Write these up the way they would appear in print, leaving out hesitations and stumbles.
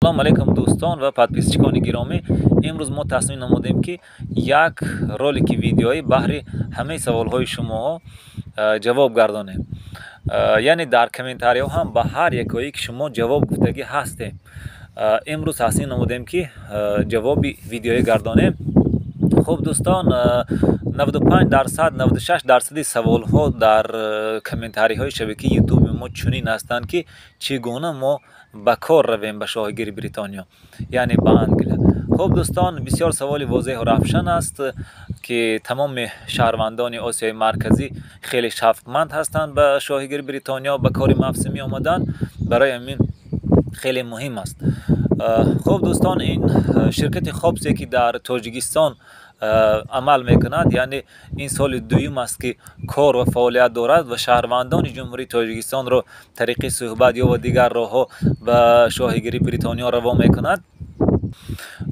سلام علیکم دوستان و پادپیسچکان گرامی. امروز ما تصمیم نمودیم که یک رولик ویدیویی بهر همه سوالهای شما جواب گردانیم. یعنی در کامنتاری ها هم به هر یکایی که شما جواب گفتگی هستیم. امروز تصمیم نمودیم که جواب ویدیویی گردانیم. خب دوستان، 95% 96% سوال ها در کامنتاری های شبکه یوتیوب ما چنین هستند که چگونه ما به کار رویم به شاهگیری بریتانیا، یعنی به انگلیس. خب دوستان، بسیار سوال واضح و روشن است که تمام شهروندان آسیای مرکزی خیلی شوقمند هستند به شاهگیری بریتانیا به کار موسمی آمدن. برای همین خیلی مهم است. خب دوستان، این شرکت خوبسی که در تاجیکستان عمل میکند، یعنی این سال دوم است که کار و فعالیت دارد و شهروندان جمهوری تاجیکستان را طریق صحبت یا و دیگر راهها به شاهگیری بریتانیا روا میکند،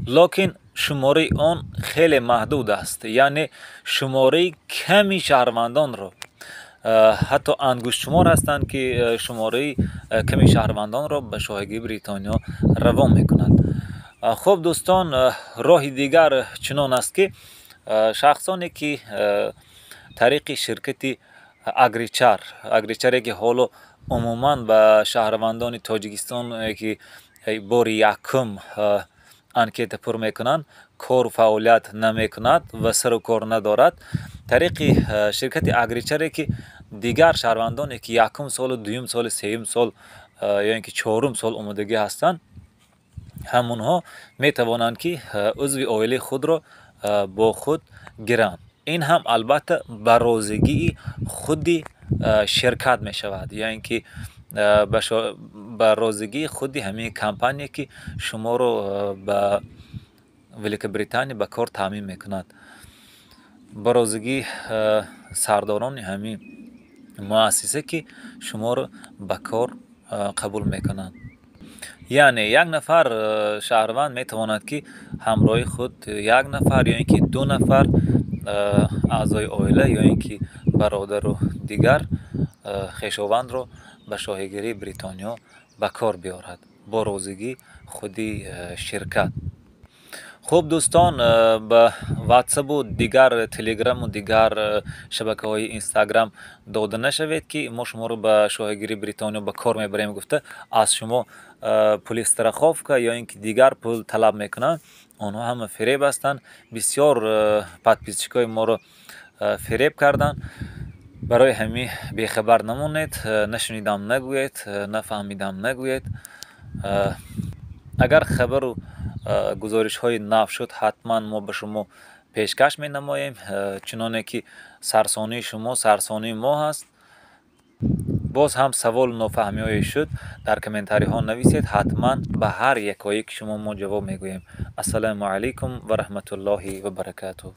لکن شماره آن خیلی محدود است. یعنی شماره کمی شهروندان را، حتی انگشت شمار هستند که شماره کمی شهروندان را به شاهگیری بریتانیا روا میکند. خب دوستان، راه دیگر چنان است که شخصانی که طریق شرکت اگریچر که حالا عموما به شهروندان تاجیکستان که بار یکم انکیت پر میکنند کار و فعالیت نمیکند و سر و کار ندارد، طریق شرکت اگریچر که دیگر شهروندانی که یکم سال، دوم سال، سوم سال یا اینکه چهارم سال آمدگی هستند، همونها می توانند که عضو عائله خود را با خود گیرند. این هم البته برازگی خود شرکت می شود، یعنی که برازگی خود همین کمپانی که شما رو به ولیک بریتانیا به کار تامین میکند، برازگی سرداران همین مؤسسه که شما رو به کار قبول میکنند. یعنی یک نفر شهروند می تواند که همراه خود یک نفر یا اینکه دو نفر اعضای عائله یا اینکه برادر و دیگر خویشاوند رو به شاهگیری بریتانیا به کار بیارد با رازگی خودی شرکت. خب دوستان، به واتساپ و دیگر تلگرام و دیگر شبکه های اینستاگرام داده نشوید که ما شما رو به شاهگیری بریتانیا به کار میبریم گفته از شما پول استراخافکا یا اینکه دیگر پول طلب میکنن. آنها هم فریب هستند. بسیار پادپیسچکای ما رو فریب کردن. برای همین بیخبر نمونید، نشنیدم نگوید، نفهمیدم نگوید. اگر خبر و گزارش های نو شد حتما ما به شما پیشکش می نماییم، چنانه که سرسانی شما سرسانی ما هست. باز هم سوال نفهمی های شد در کامنتاری ها نویسید، حتما به هر یکایی که شما ما جواب میگوییم. السلام علیکم و رحمت الله و برکاته.